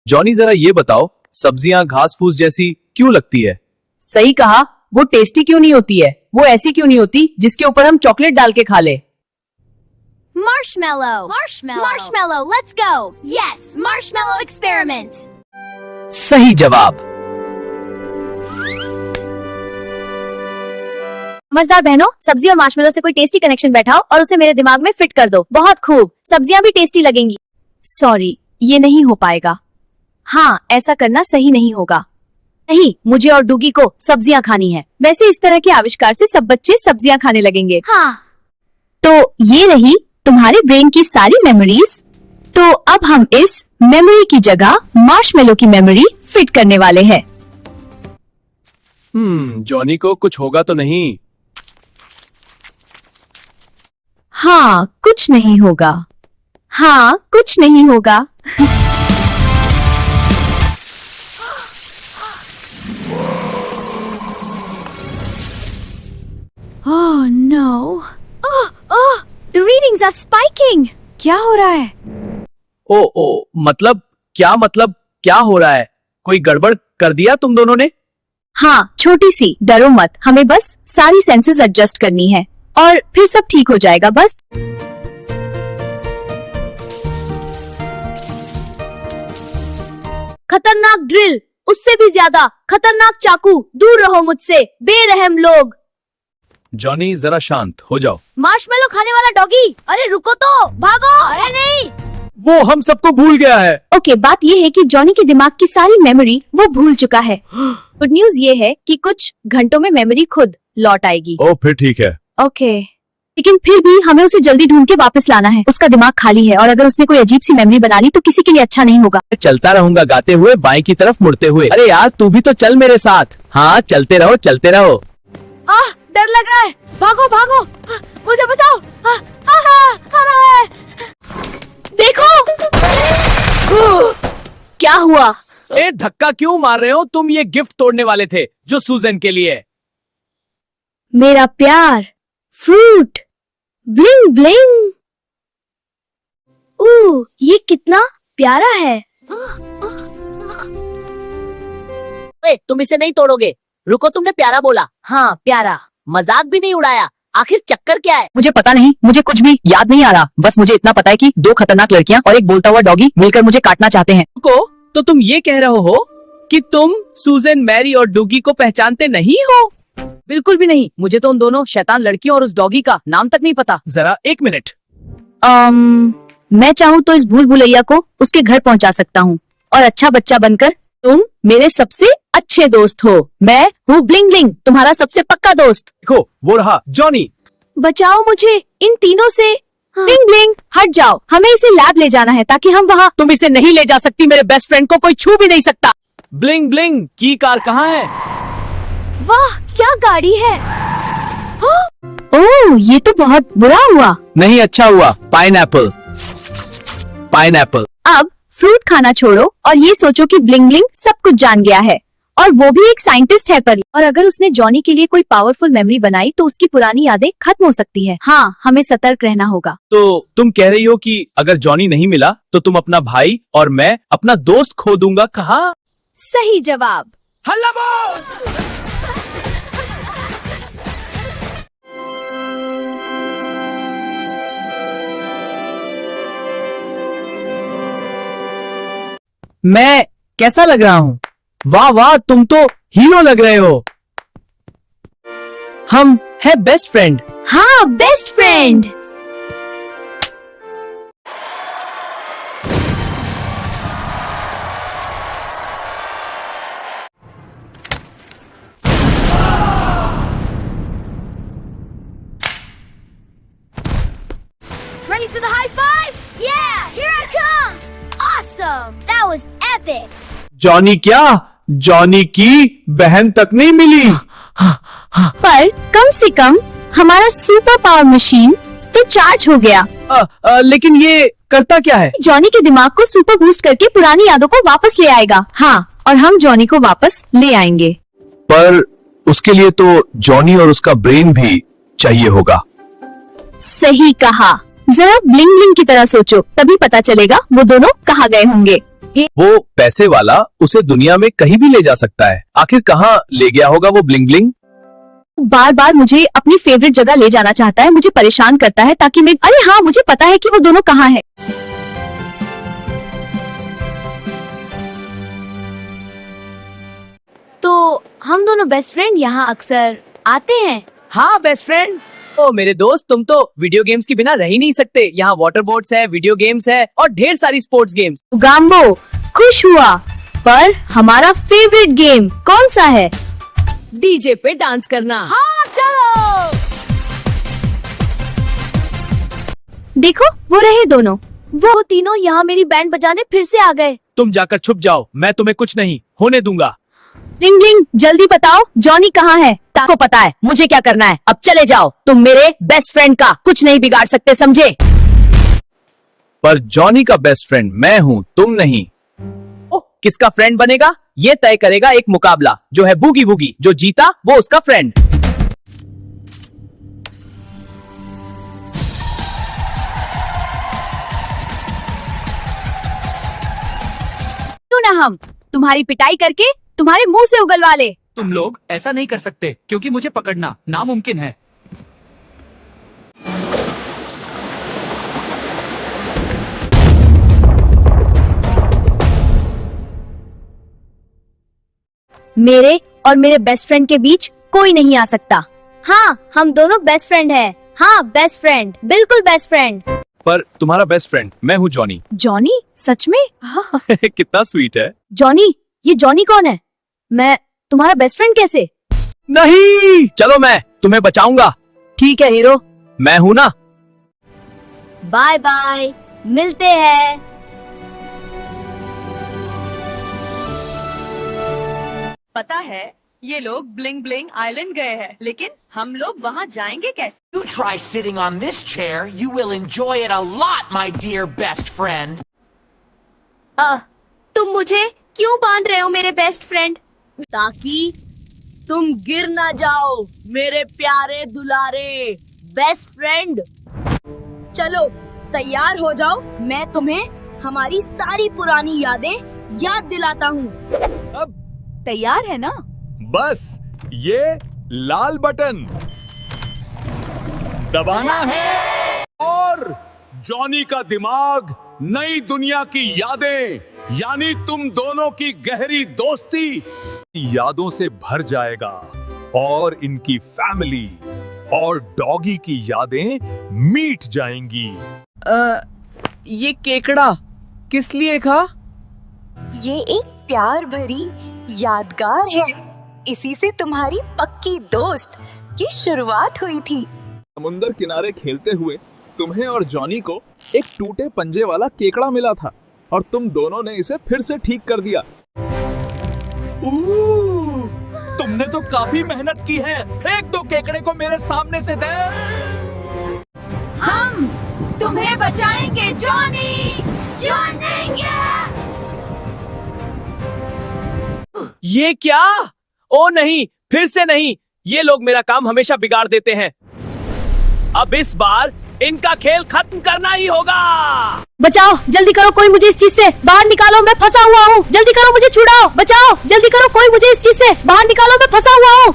Johnny जरा ये बताओ, सब्जियां घास फूस जैसी क्यों लगती है? सही कहा, वो टेस्टी क्यों नहीं होती है? वो ऐसी क्यों नहीं होती जिसके ऊपर हम चॉकलेट डाल के खा ले? Marshmallow. Marshmallow. Let's go. Yes, marshmallow experiment. सही जवाब। समझदार बहनों, सब्जी और मार्शमेलो से कोई टेस्टी कनेक्शन बैठाओ और उसे मेरे दिमाग में फिट कर दो। बहुत खूब, सब्जियां भी टेस्टी लगेंगी। सॉरी, ये नहीं हो पाएगा। हाँ, ऐसा करना सही नहीं होगा। नहीं, मुझे और डूगी को सब्जियां खानी है। वैसे इस तरह के आविष्कार से सब बच्चे सब्जियां खाने लगेंगे। हाँ। तो ये रही तुम्हारे ब्रेन की सारी मेमोरीज। तो अब हम इस मेमोरी की जगह मार्शमेलो की मेमोरी फिट करने वाले हैं। जॉनी को कुछ होगा तो नहीं? हाँ, कुछ नहीं होगा। हाँ, कुछ नहीं होगा। Oh no! The readings are spiking. क्या हो रहा है? ओ, मतलब क्या हो रहा है? कोई गड़बड़ कर दिया तुम दोनों ने? हाँ, छोटी सी, डरो मत। हमें बस सारी सेंसेस एडजस्ट करनी है और फिर सब ठीक हो जाएगा। बस खतरनाक ड्रिल, उससे भी ज्यादा खतरनाक चाकू। दूर रहो मुझसे, बेरहम लोग। जॉनी जरा शांत हो जाओ। मार्शमेलो खाने वाला डॉगी, अरे रुको तो, भागो। अरे नहीं, वो हम सबको भूल गया है। ओके, बात ये है कि जॉनी के दिमाग की सारी मेमोरी वो भूल चुका है। गुड न्यूज ये है कि कुछ घंटों में मेमोरी खुद लौट आएगी। ओ, फिर ठीक है। ओके, लेकिन फिर भी हमें उसे जल्दी ढूंढ के वापस लाना है। उसका दिमाग खाली है और अगर उसने कोई अजीब सी मेमोरी बना ली तो किसी के लिए अच्छा नहीं होगा। चलता रहूंगा गाते हुए, बाएं की तरफ मुड़ते हुए। अरे यार, तू भी तो चल मेरे साथ। हाँ, चलते रहो चलते रहो। डर लग रहा है। भागो भागो, मुझे बचाओ। आ रहा है। देखो क्या हुआ? ए, धक्का क्यों मार रहे हो तुम? ये गिफ्ट तोड़ने वाले थे जो सूजन के लिए। मेरा प्यार, फ्रूट, ब्लिंग ब्लिंग। ये कितना प्यारा है। तुम इसे नहीं तोड़ोगे। रुको, तुमने प्यारा बोला। हाँ, प्यारा। मजाक भी नहीं उड़ाया। आखिर चक्कर क्या है? मुझे पता नहीं, मुझे कुछ भी याद नहीं आ रहा। बस मुझे इतना पता है कि दो खतरनाक लड़कियां और एक बोलता हुआ डॉगी मिलकर मुझे काटना चाहते हैं। तो तुम ये कह रहे हो कि तुम सूजन, मैरी और डूगी को पहचानते नहीं हो? बिल्कुल भी नहीं। मुझे तो उन दोनों शैतान लड़कियों और उस डॉगी का नाम तक नहीं पता। जरा एक मिनट। मैं चाहूँ तो इस भूल भुलैया को उसके घर पहुँचा सकता हूँ और अच्छा बच्चा बनकर तुम मेरे सबसे अच्छे दोस्त हो। मैं हूँ ब्लिंग ब्लिंग, तुम्हारा सबसे पक्का दोस्त। देखो, वो रहा जॉनी। बचाओ मुझे इन तीनों से। ब्लिंग ब्लिंग, हट जाओ। हमें इसे लैब ले जाना है ताकि हम वहाँ। तुम इसे नहीं ले जा सकती। मेरे बेस्ट फ्रेंड को कोई छू भी नहीं सकता। ब्लिंग ब्लिंग की कार कहाँ है? वाह, क्या गाड़ी है। ओह, ये तो बहुत बुरा हुआ। नहीं, अच्छा हुआ। पाइनएप्पल। अब फ्रूट खाना छोड़ो और ये सोचो कि ब्लिंग ब्लिंग सब कुछ जान गया है और वो भी एक साइंटिस्ट है पर। और अगर उसने जॉनी के लिए कोई पावरफुल मेमोरी बनाई तो उसकी पुरानी यादें खत्म हो सकती है। हाँ, हमें सतर्क रहना होगा। तो तुम कह रही हो कि अगर जॉनी नहीं मिला तो तुम अपना भाई और मैं अपना दोस्त खो दूंगा। कहा? सही जवाब। हल्ला बोल। मैं कैसा लग रहा हूँ? वाह वाह, तुम तो हीरो लग रहे हो। हम है बेस्ट फ्रेंड। हाँ, best friend. Ready for the high five? Yeah, here I come. Awesome. That was epic. Johnny क्या? जॉनी की बहन तक नहीं मिली। पर कम से कम हमारा सुपर पावर मशीन तो चार्ज हो गया। लेकिन ये करता क्या है? जॉनी के दिमाग को सुपर बूस्ट करके पुरानी यादों को वापस ले आएगा। हाँ, और हम जॉनी को वापस ले आएंगे। पर उसके लिए तो जॉनी और उसका ब्रेन भी चाहिए होगा। सही कहा। जरा ब्लिंग ब्लिंग की तरह सोचो, तभी पता चलेगा वो दोनों कहाँ गए होंगे। वो पैसे वाला उसे दुनिया में कहीं भी ले जा सकता है। आखिर कहाँ ले गया होगा वो ब्लिंग ब्लिंग? बार बार मुझे अपनी फेवरेट जगह ले जाना चाहता है, मुझे परेशान करता है ताकि मैं, अरे हाँ मुझे पता है कि वो दोनों कहाँ हैं। तो हम दोनों बेस्ट फ्रेंड यहाँ अक्सर आते हैं। हाँ बेस्ट फ्रेंड। ओ मेरे दोस्त, तुम तो वीडियो गेम्स के बिना रह ही नहीं सकते। यहाँ वाटर बोट्स है, वीडियो गेम्स है और ढेर सारी स्पोर्ट्स गेम्स। गाम्बो खुश हुआ, पर हमारा फेवरेट गेम कौन सा है? डीजे पे डांस करना। हाँ चलो। देखो वो रहे दोनों, वो तीनों यहाँ मेरी बैंड बजाने फिर से आ गए। तुम जाकर छुप जाओ, मैं तुम्हें कुछ नहीं होने दूंगा। ब्लिंग ब्लिंग जल्दी बताओ जॉनी कहाँ है? ताको पता है मुझे क्या करना है, अब चले जाओ। तुम मेरे बेस्ट फ्रेंड का कुछ नहीं बिगाड़ सकते, समझे? पर जॉनी का बेस्ट फ्रेंड मैं हूँ, तुम नहीं। ओ, किसका फ्रेंड बनेगा ये तय करेगा एक मुकाबला, जो है बूगी वूगी। जो जीता वो उसका फ्रेंड। क्यों ना हम तुम्हारी पिटाई करके तुम्हारे मुंह से उगलवा ले। तुम लोग ऐसा नहीं कर सकते क्योंकि मुझे पकड़ना नामुमकिन है। मेरे और मेरे बेस्ट फ्रेंड के बीच कोई नहीं आ सकता। हाँ हम दोनों बेस्ट फ्रेंड हैं। हाँ बेस्ट फ्रेंड, बिल्कुल बेस्ट फ्रेंड। पर तुम्हारा बेस्ट फ्रेंड मैं हूँ जॉनी। जॉनी? सच में? हाँ। कितना स्वीट है। जॉनी? ये जॉनी कौन है? मैं तुम्हारा बेस्ट फ्रेंड कैसे? नहीं, चलो मैं तुम्हें बचाऊंगा। ठीक है हीरो। मैं हूँ ना। बाय बाय, मिलते हैं। पता है ये लोग ब्लिंग ब्लिंग आइलैंड गए हैं, लेकिन हम लोग वहाँ जाएंगे कैसे? You try sitting on this chair, you will enjoy it a lot, my dear best friend. तुम मुझे क्यों बांध रहे हो मेरे बेस्ट फ्रेंड? ताकि तुम गिर ना जाओ मेरे प्यारे दुलारे बेस्ट फ्रेंड। चलो तैयार हो जाओ, मैं तुम्हें हमारी सारी पुरानी यादें याद दिलाता हूँ। अब तैयार है ना? बस ये लाल बटन दबाना है और जॉनी का दिमाग नई दुनिया की यादें, यानी तुम दोनों की गहरी दोस्ती यादों से भर जाएगा और इनकी फैमिली और डॉगी की यादें मीट जाएंगी। ये केकड़ा किस लिए खा? ये एक प्यार भरी यादगार है। इसी से तुम्हारी पक्की दोस्त की शुरुआत हुई थी। समुंदर किनारे खेलते हुए तुम्हें और जॉनी को एक टूटे पंजे वाला केकड़ा मिला था और तुम दोनों ने इसे फिर से ठीक कर दिया। तुमने तो काफी मेहनत की है। फेंक दो केकड़े को मेरे सामने से दे। हम तुम्हें बचाएंगे जॉनी, जानेंगे। ये क्या? ओ नहीं, फिर से नहीं। ये लोग मेरा काम हमेशा बिगाड़ देते हैं। अब इस बार इनका खेल खत्म करना ही होगा। बचाओ, जल्दी करो, कोई मुझे इस चीज से बाहर निकालो, मैं फंसा हुआ हूँ। जल्दी करो, मुझे छुड़ाओ, बचाओ, जल्दी करो, कोई मुझे इस चीज से बाहर निकालो, मैं फंसा हुआ हूँ।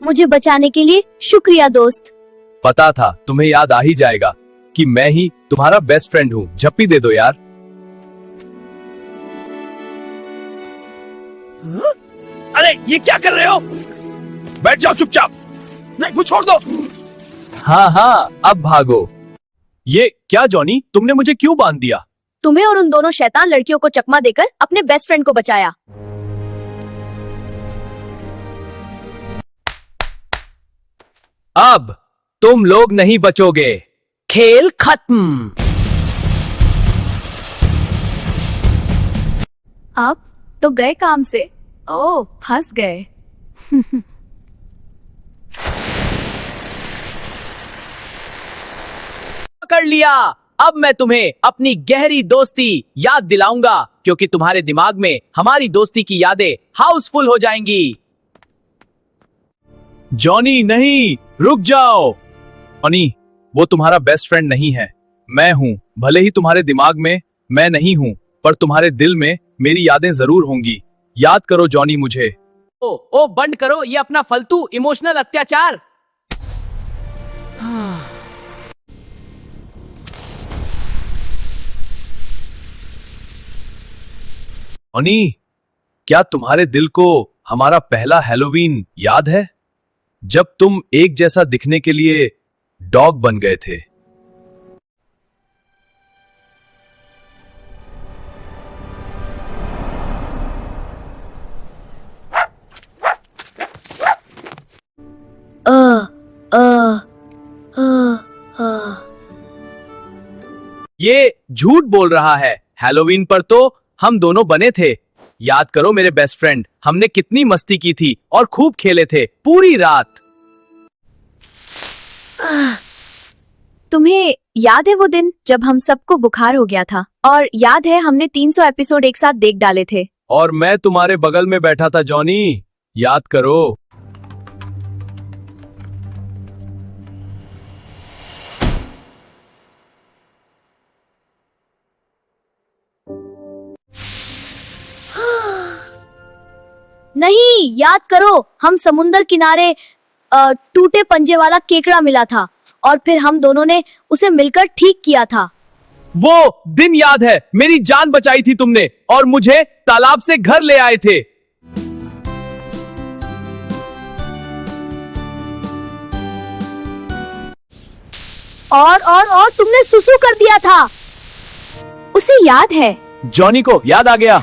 मुझे बचाने के लिए शुक्रिया दोस्त। पता था तुम्हें याद आ ही जाएगा कि मैं ही तुम्हारा बेस्ट फ्रेंड हूँ। झप्पी दे दो यार। अरे ये क्या कर रहे हो? बैठ जाओ चुपचाप। नहीं, वो छोड़ दो। हाँ हाँ, अब भागो। ये क्या जॉनी, तुमने मुझे क्यों बांध दिया? तुम्हें और उन दोनों शैतान लड़कियों को चकमा देकर अपने बेस्ट फ्रेंड को बचाया। अब तुम लोग नहीं बचोगे। खेल खत्म। अब तो गए काम से। ओ, फंस गए। पकड़ लिया। अब मैं तुम्हें अपनी गहरी दोस्ती याद दिलाऊंगा, क्योंकि तुम्हारे दिमाग में हमारी दोस्ती की यादें हाउसफुल हो जाएंगी। जॉनी नहीं, रुक जाओ। जॉनी, वो तुम्हारा बेस्ट फ्रेंड नहीं है, मैं हूं। भले ही तुम्हारे दिमाग में मैं नहीं हूँ, पर तुम्हारे दिल में मेरी यादें जरूर होंगी। याद करो जॉनी मुझे। ओ बंद करो ये अपना फालतू इमोशनल अत्याचार। जॉनी, क्या तुम्हारे दिल को हमारा पहला हैलोवीन याद है, जब तुम एक जैसा दिखने के लिए डॉग बन गए थे? ये झूठ बोल रहा है। हैलोवीन पर तो हम दोनों बने थे। याद करो मेरे बेस्ट फ्रेंड, हमने कितनी मस्ती की थी और खूब खेले थे पूरी रात। तुम्हें याद है वो दिन जब हम सबको बुखार हो गया था, और याद है हमने 300 एपिसोड एक साथ देख डाले थे। और मैं तुम्हारे बगल में बैठा था जॉनी, याद करो। नहीं, याद करो हम समुंदर किनारे टूटे पंजे वाला केकड़ा मिला था और फिर हम दोनों ने उसे मिलकर ठीक किया था। वो दिन याद है, मेरी जान बचाई थी तुमने और मुझे तालाब से घर ले आए थे। और तुमने सुसु कर दिया था, उसे याद है। जॉनी को याद आ गया।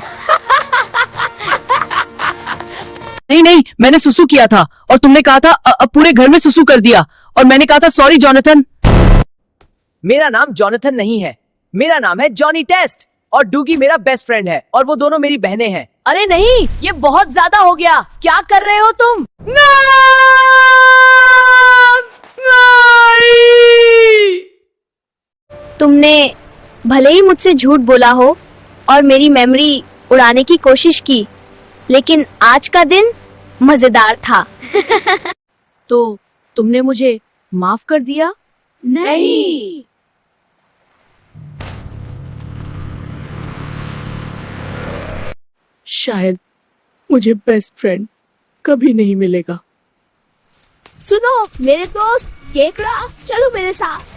नहीं, मैंने सुसु किया था और तुमने कहा था अब पूरे घर में सुसु कर दिया, और मैंने कहा था सॉरी जॉनथन। मेरा नाम जॉनथन नहीं है, मेरा नाम है जॉनी टेस्ट, और डूगी मेरा बेस्ट फ्रेंड है और वो दोनों मेरी बहनें हैं। अरे नहीं, ये बहुत ज्यादा हो गया। क्या कर रहे हो तुम? तुमने भले ही मुझसे झूठ बोला हो और मेरी मेमोरी उड़ाने की कोशिश की, लेकिन आज का दिन मजेदार था। तो तुमने मुझे माफ कर दिया? नहीं। शायद मुझे बेस्ट फ्रेंड कभी नहीं मिलेगा। सुनो मेरे दोस्त केकड़ा, चलो मेरे साथ।